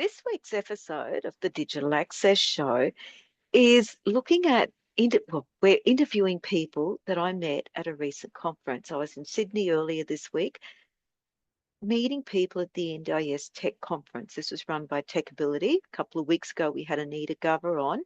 This week's episode of the Digital Access Show is looking at, we're interviewing people that I met at a recent conference. I was in Sydney earlier this week, meeting people at the NDIS Tech Conference. This was run by TechAbility. A couple of weeks ago, we had Anita Gover on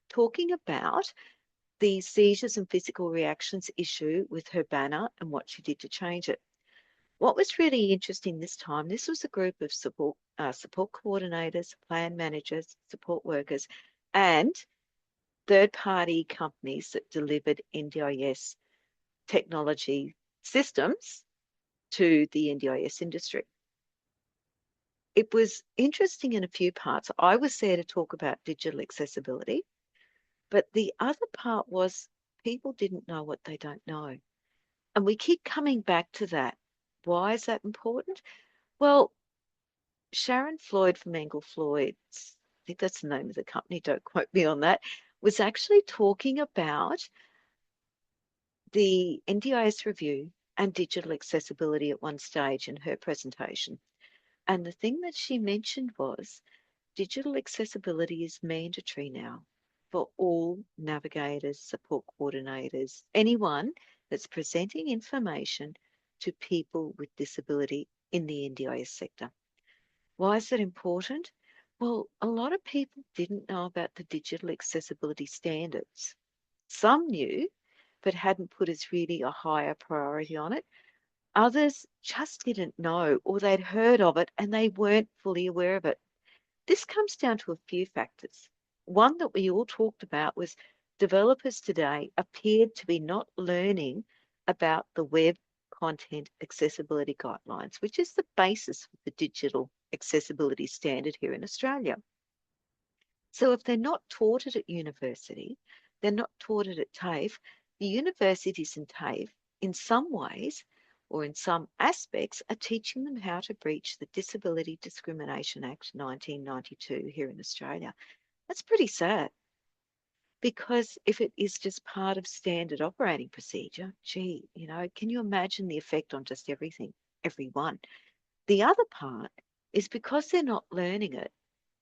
talking about the seizures and physical reactions issue with her banner and what she did to change it. What was really interesting this time, this was a group of support coordinators, plan managers, support workers, and third-party companies that delivered NDIS technology systems to the NDIS industry. It was interesting in a few parts. I was there to talk about digital accessibility, but the other part was people didn't know what they don't know. And we keep coming back to that. Why is that important? Well, Sharon Floyd from Engel Floyd, I think that's the name of the company, don't quote me on that, was actually talking about the NDIS review and digital accessibility at one stage in her presentation. And the thing that she mentioned was digital accessibility is mandatory now for all navigators, support coordinators, anyone that's presenting information to people with disability in the NDIS sector. Why is that important? Well, a lot of people didn't know about the digital accessibility standards. Some knew, but hadn't put as really a higher priority on it. Others just didn't know, or they'd heard of it and they weren't fully aware of it. This comes down to a few factors. One that we all talked about was developers today appeared to be not learning about the web content accessibility guidelines, which is the basis of the digital accessibility standard here in Australia. So if they're not taught it at university, they're not taught it at TAFE, the universities in TAFE, in some ways or in some aspects, are teaching them how to breach the Disability Discrimination Act 1992 here in Australia. That's pretty sad. Because if it is just part of standard operating procedure, gee, can you imagine the effect on just everyone? The other part is because they're not learning it,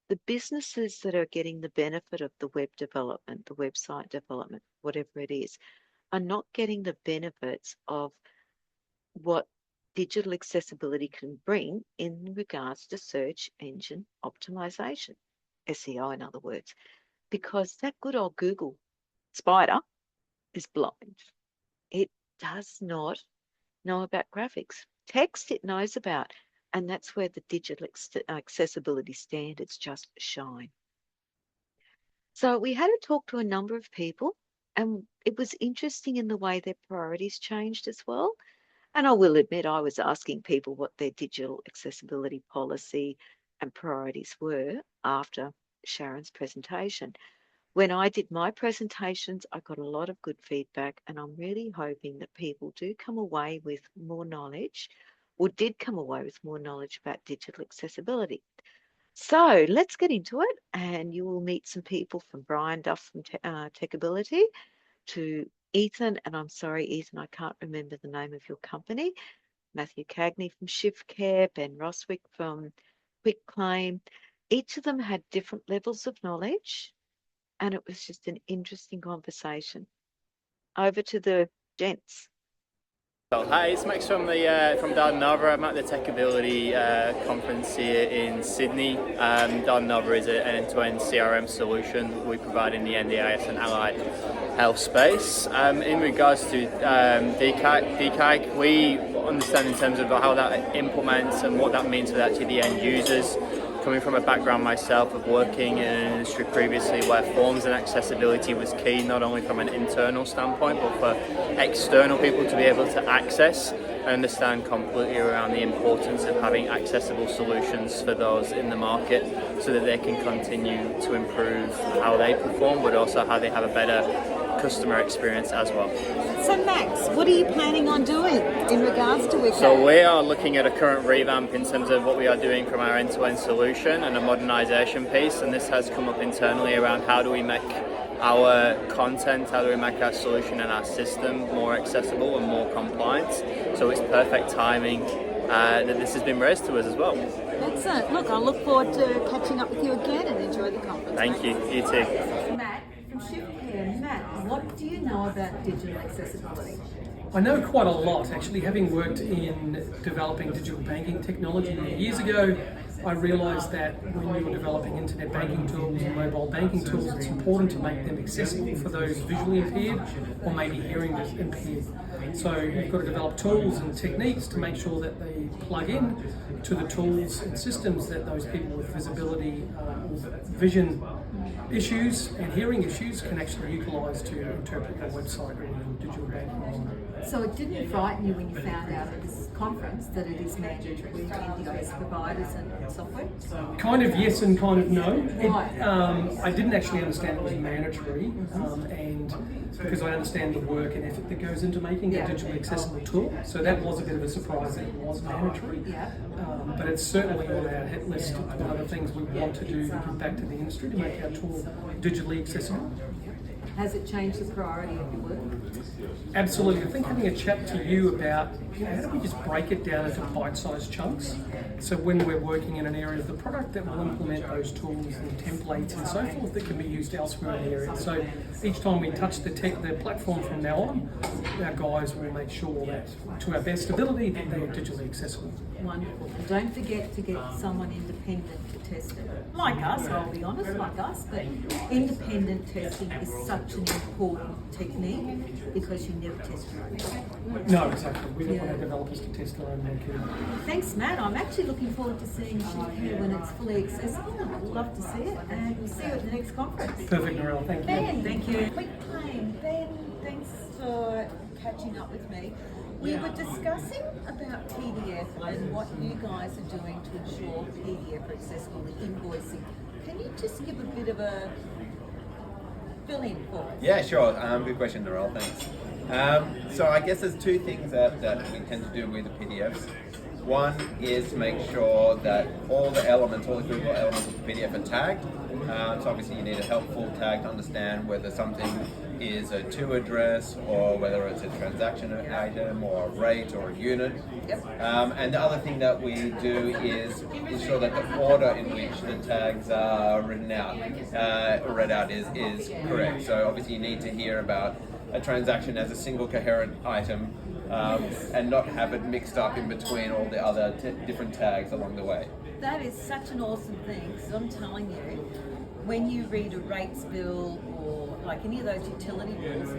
the businesses that are getting the benefit of the web development, the website development, whatever it is, are not getting the benefits of what digital accessibility can bring in regards to search engine optimization, SEO in other words. Because that good old Google spider is blind. It does not know about graphics. Text it knows about, and that's where the digital accessibility standards just shine. So we had to talk to a number of people, and it was interesting in the way their priorities changed as well. And I will admit, I was asking people what their digital accessibility policy and priorities were after Sharon's presentation. When I did my presentations, I got a lot of good feedback, and I'm really hoping that people do come away with more knowledge, or did come away with more knowledge about digital accessibility. So let's get into it, and you will meet some people from Brian Duff from TechAbility to Ethan, and I'm sorry, Ethan, I can't remember the name of your company, Matthew Cagney from ShiftCare, Ben Roswick from QuickClaim. Each of them had different levels of knowledge, and it was just an interesting conversation. Over to the gents. Well, hi, it's Max from DataNova. I'm at the TechAbility Conference here in Sydney. DataNova is an end-to-end CRM solution we provide in the NDIS and allied health space. In regards to DCAG, we understand in terms of how that implements and what that means for actually the end users. Coming from a background myself of working in an industry previously where forms and accessibility was key, not only from an internal standpoint, but for external people to be able to access. I understand completely around the importance of having accessible solutions for those in the market so that they can continue to improve how they perform, but also how they have a better customer experience as well. So Max, what are you planning on doing in regards to WCAG? So we are looking at a current revamp in terms of what we are doing from our end-to-end solution and a modernisation piece, and this has come up internally around how do we make our content, how do we make our solution and our system more accessible and more compliant. So it's perfect timing that this has been raised to us as well. Excellent. Look, I'll look forward to catching up with you again and enjoy the conference. Thank you. You too. Matt from ShiftCare. Matt, what do you know about digital accessibility? I know quite a lot, actually. Having worked in developing digital banking technology many years ago, I realised that when you're developing internet banking tools and mobile banking tools, it's important to make them accessible for those visually impaired or maybe hearing impaired. So you've got to develop tools and techniques to make sure that they plug in to the tools and systems that those people with visibility or vision issues and hearing issues can actually utilise to interpret their website or their digital banking. So it didn't frighten you when you found out at this conference that it is mandatory to NDIS providers and software? Kind of yes and kind of no. Right. I didn't actually understand it was mandatory, and because I understand the work and effort that goes into making a digitally accessible tool, so that was a bit of a surprise that it was mandatory. Yeah. But it's certainly on our hit list of one of the things we want to do to give back to the industry to make our tool digitally accessible. Has it changed the priority of your work? Absolutely. I think having a chat to you about how do we just break it down into bite-sized chunks, so when we're working in an area of the product that will implement those tools and templates and so forth that can be used elsewhere in the area. So each time we touch the platform from now on, our guys will make sure that to our best ability that they are digitally accessible. Wonderful. And don't forget to get someone independent to test it. Like us, I'll be honest, like us, but independent testing is such an important technique because you never test your own. No, exactly. We don't want our developers to test their own code. Thanks, Matt. I'm actually looking forward to seeing ShiftCare when it's fully accessible. I'd love to see it, and we'll see you at the next conference. Perfect, Narelle. Thank you. Ben, thank you. QuickClaim. Ben, thanks for catching up with me. We were discussing about PDF and what you guys are doing to ensure PDF are accessible, the invoicing. Can you just give a bit of a fill-in for us? Yeah, sure. Good question, Narelle. Thanks. So I guess there's two things that we tend to do with the PDFs. One is to make sure that all the critical elements of the PDF are tagged. So obviously you need a helpful tag to understand whether something is a to address or whether it's a transaction item or a rate or a unit. Yep. And the other thing that we do is ensure that the order in which the tags are read out is correct. So obviously you need to hear about a transaction as a single coherent item and not have it mixed up in between all the other different tags along the way. That is such an awesome thing, because I'm telling you, when you read a rates bill or like any of those utility bills,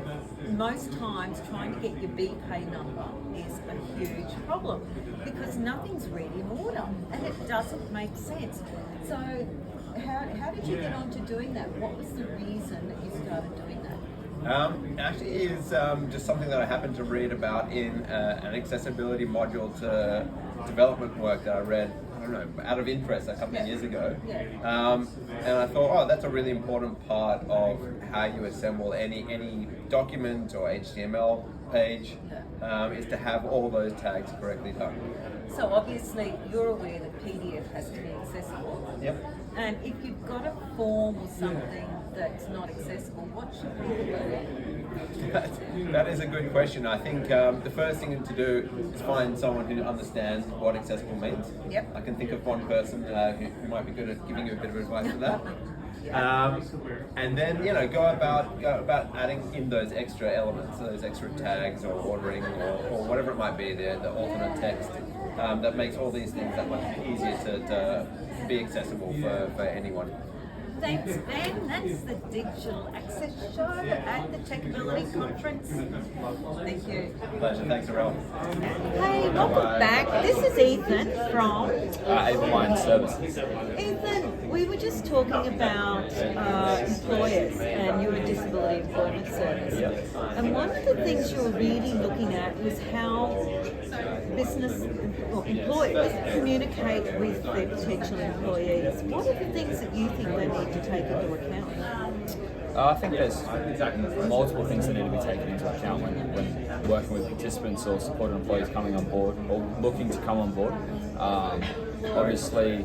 most times trying to get your BPay number is a huge problem because nothing's really in order and it doesn't make sense. So how did you get on to doing that? What was the reason that you started doing that? Actually, is just something that I happened to read about in an accessibility module to development work that I read, I don't know, out of interest a couple of years ago. And I thought, oh, that's a really important part of how you assemble any document or HTML page, is to have all those tags correctly done. So obviously you're aware that PDF has to be accessible. Yep. And if you've got a form or something that's not accessible, what should we do? That is a good question. I think the first thing to do is find someone who understands what accessible means. Yep. I can think of one person who might be good at giving you a bit of advice for that. And then go about adding in those extra elements, those extra tags or ordering or whatever it might be, the alternate text that makes all these things that much easier to be accessible for anyone. Thanks, Ben. That's the Digital Access Show at the TechAbility Conference. Thank you. Pleasure. Thanks, Narelle. Hey, welcome back. This is Ethan from Line Services. Ethan, we were just talking about employers and your disability employment service. Yep. And one of the things you were really looking at was how business or employers communicate with their potential employees. What are the things that you think they need to take into account? I think there's multiple things that need to be taken into account when working with participants or supported employees coming on board or looking to come on board. Obviously,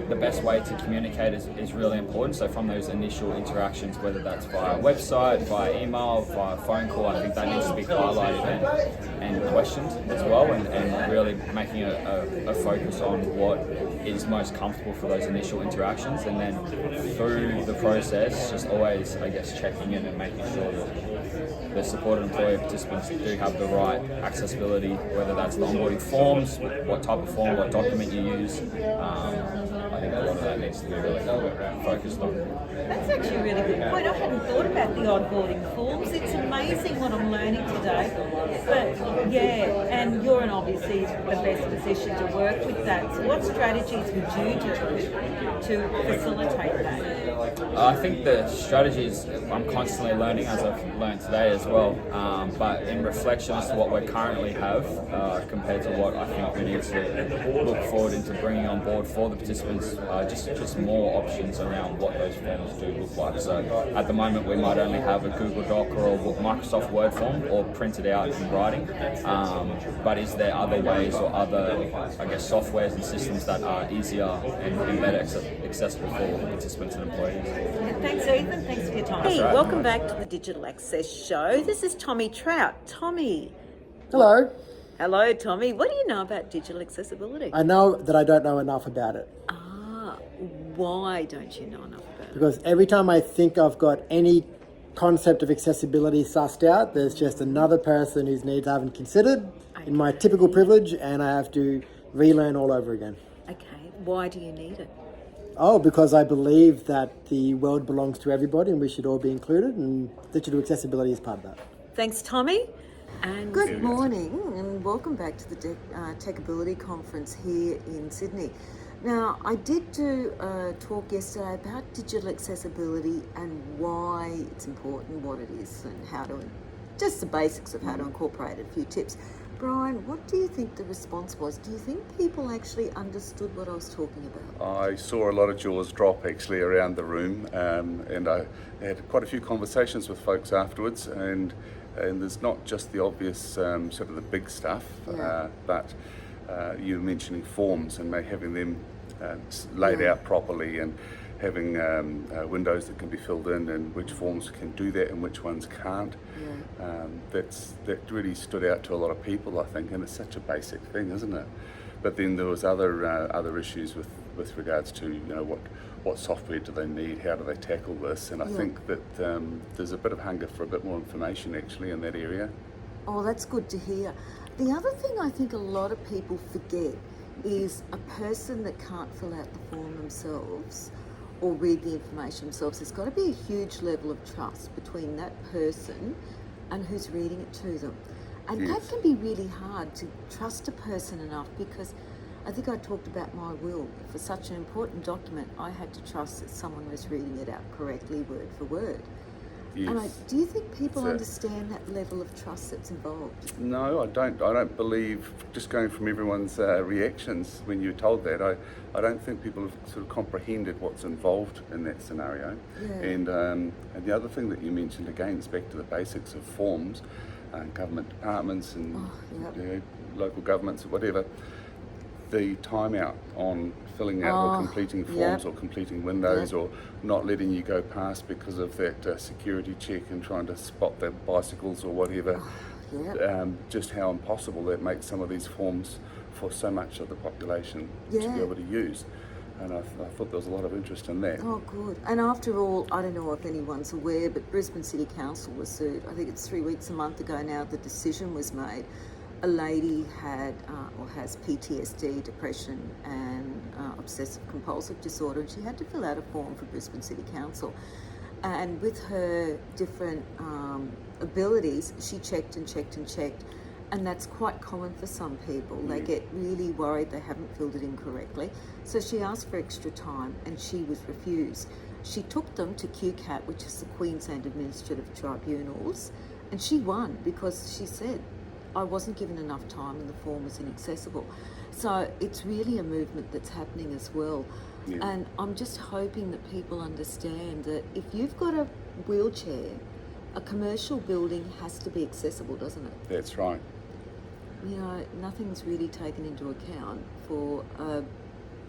the best way to communicate is really important. So from those initial interactions, whether that's via website, via email, via phone call, I think that needs to be highlighted and questioned as well, and really making a focus on what is most comfortable for those initial interactions, and then through the process, just always, I guess, checking in and making sure that the supported employee participants do have the right accessibility, whether that's the onboarding forms, what type of form, what document you use. I think a lot of that needs to be really focused on. That's actually a really good point. I hadn't thought about the onboarding forms. It's amazing what I'm learning today. But yeah, and you're in obviously the best position to work with that. So what strategies would you do to facilitate that? I think the strategies I'm constantly learning, as I've learned today as well, but in reflection as to what we currently have compared to what I think we need to look forward into bringing on board for the participants, just more options around what those forms do look like. So at the moment we might only have a Google Doc or a Microsoft Word form or printed out in writing, but is there other ways or other, I guess, softwares and systems that are easier and better accessible for participants and employees? Thanks, Ethan. Thanks for your time. Hey, welcome back to the Digital Access Show. This is Tommy Trout. Tommy. Hello. Hello, Tommy. What do you know about digital accessibility? I know that I don't know enough about it. Why don't you know enough about it? Because every time I think I've got any concept of accessibility sussed out, there's just another person whose needs I haven't considered in my typical privilege, and I have to relearn all over again. Okay. Why do you need it? Oh, because I believe that the world belongs to everybody and we should all be included, and digital accessibility is part of that. Thanks, Tommy. And good morning and welcome back to the TechAbility Conference here in Sydney. Now, I did do a talk yesterday about digital accessibility and why it's important, what it is, and how to, just the basics of how to incorporate it, a few tips. Brian, what do you think the response was? Do you think people actually understood what I was talking about? I saw a lot of jaws drop actually around the room, and I had quite a few conversations with folks afterwards, and there's not just the obvious sort of the big stuff, but you were mentioning forms and having them laid out properly, and having windows that can be filled in, and which forms can do that and which ones can't. That really stood out to a lot of people, I think, and it's such a basic thing, isn't it? But then there was other issues with regards to, you know, what software do they need, how do they tackle this, and I think that there's a bit of hunger for a bit more information actually in that area. Oh, that's good to hear. The other thing I think a lot of people forget is a person that can't fill out the form themselves or read the information themselves. There's got to be a huge level of trust between that person and who's reading it to them. And that can be really hard, to trust a person enough, because I think I talked about my will. For such an important document, I had to trust that someone was reading it out correctly, word for word. Yes. And do you think people understand that level of trust that's involved? No, I don't. I don't believe, just going from everyone's reactions when you were told that, I don't think people have sort of comprehended what's involved in that scenario. And the other thing that you mentioned, again, is back to the basics of forms, government departments and you know, local governments or whatever. The timeout on filling out or completing forms or completing windows or not letting you go past because of that security check and trying to spot the bicycles or whatever, just how impossible that makes some of these forms for so much of the population to be able to use. And I thought there was a lot of interest in that. Oh, good. And after all, I don't know if anyone's aware, but Brisbane City Council was sued. I think it's 3 weeks, a month ago now, the decision was made. A lady had or has PTSD, depression and obsessive compulsive disorder, and she had to fill out a form for Brisbane City Council. And with her different abilities, she checked and checked and checked, and that's quite common for some people. They get really worried they haven't filled it in correctly. So she asked for extra time and she was refused. She took them to QCAT, which is the Queensland Administrative Tribunals, and she won because she said, I wasn't given enough time and the form was inaccessible. So it's really a movement that's happening as well. And I'm just hoping that people understand that if you've got a wheelchair, a commercial building has to be accessible, doesn't it? That's right. You know, nothing's really taken into account for a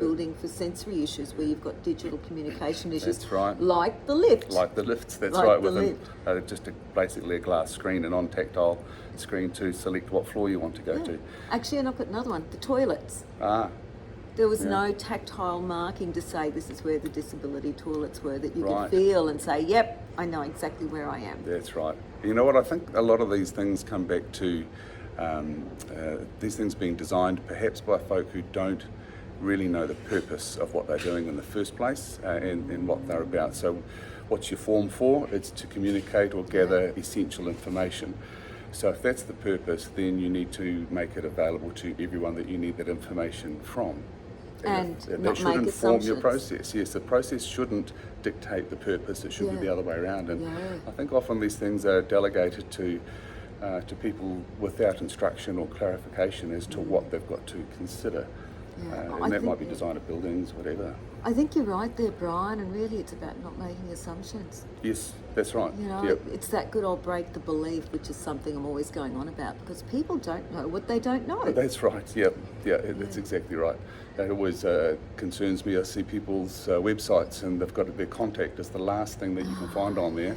building for sensory issues where you've got digital communication issues. That's right. Like the lift. Like the lifts, that's Like right, the with basically a glass screen, a non-tactile screen to select what floor you want to go to. Actually, and I've got another one, the toilets. There was no tactile marking to say this is where the disability toilets were, that you could feel and say, yep, I know exactly where I am. That's right. You know what, I think a lot of these things come back to these things being designed perhaps by folk who don't really know the purpose of what they're doing in the first place and what they're about. So what's your form for? It's to communicate or gather essential information. So if that's the purpose, then you need to make it available to everyone that you need that information from. And that should inform your process. Yes, the process shouldn't dictate the purpose. It should be the other way around. And I think often these things are delegated to people without instruction or clarification as to what they've got to consider. And that might be design of buildings, whatever. I think you're right there, Brian, and really it's about not making assumptions. Yes, that's right. You know, it's that good old break the belief, which is something I'm always going on about, because people don't know what they don't know. That's right, that's exactly right. That always concerns me. I see people's websites and they've got their contact as the last thing that you can find on there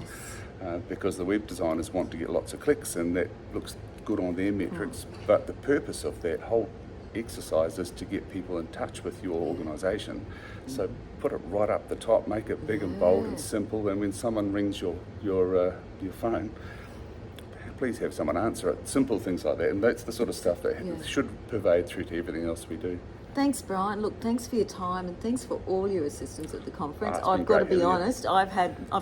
because the web designers want to get lots of clicks and that looks good on their metrics. But the purpose of that whole exercise is to get people in touch with your organisation. So put it right up the top, make it big and bold and simple, and when someone rings your phone, please have someone answer it. Simple things like that, and that's the sort of stuff that should pervade through to everything else we do. Thanks, Brian. Look, thanks for your time and thanks for all your assistance at the conference. I've got to be honest, I've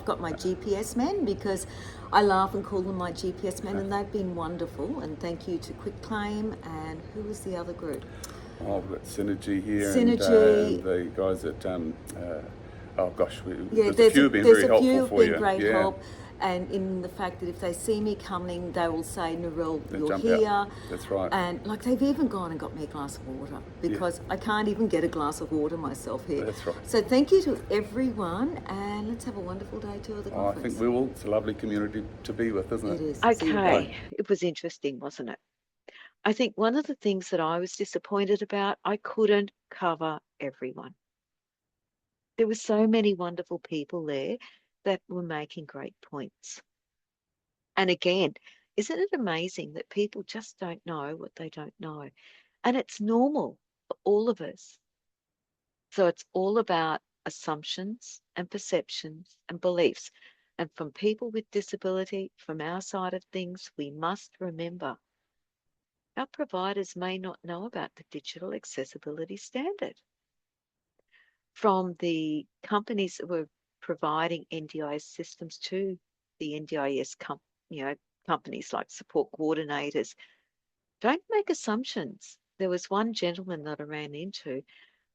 got my GPS men, because I laugh and call them my GPS men, and they've been wonderful. And thank you to QuickClaim, and who was the other group? Oh, we've got Synergy here. Synergy. And the guys at there's a few have been very helpful who've for been you. great help. And in the fact that if they see me coming, they will say, Narelle, you're here. Out. That's right. And like they've even gone and got me a glass of water, because I can't even get a glass of water myself here. That's right. So thank you to everyone, and let's have a wonderful day too at the conference. I think we will. It's a lovely community to be with, isn't it? It is. Okay, it was interesting, wasn't it? I think one of the things that I was disappointed about, I couldn't cover everyone. There were so many wonderful people there that were making great points. And again, isn't it amazing that people just don't know what they don't know? And it's normal for all of us. So it's all about assumptions and perceptions and beliefs. And from people with disability, from our side of things, we must remember our providers may not know about the digital accessibility standard. From the companies that were providing NDIS systems to the NDIS companies like support coordinators, don't make assumptions. There was one gentleman that I ran into,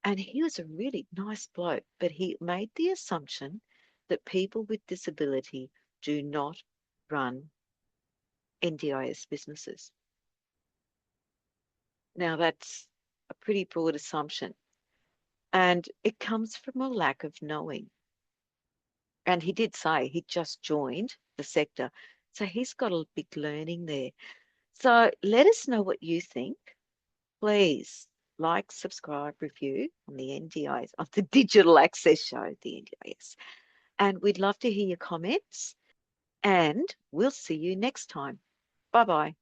and he was a really nice bloke, but he made the assumption that people with disability do not run NDIS businesses. Now that's a pretty broad assumption, and it comes from a lack of knowing. And he did say he just joined the sector, so he's got a big learning there. So let us know what you think. Please like, subscribe, review on the NDIS, on the Digital Access Show, the NDIS. And we'd love to hear your comments, and we'll see you next time. Bye-bye.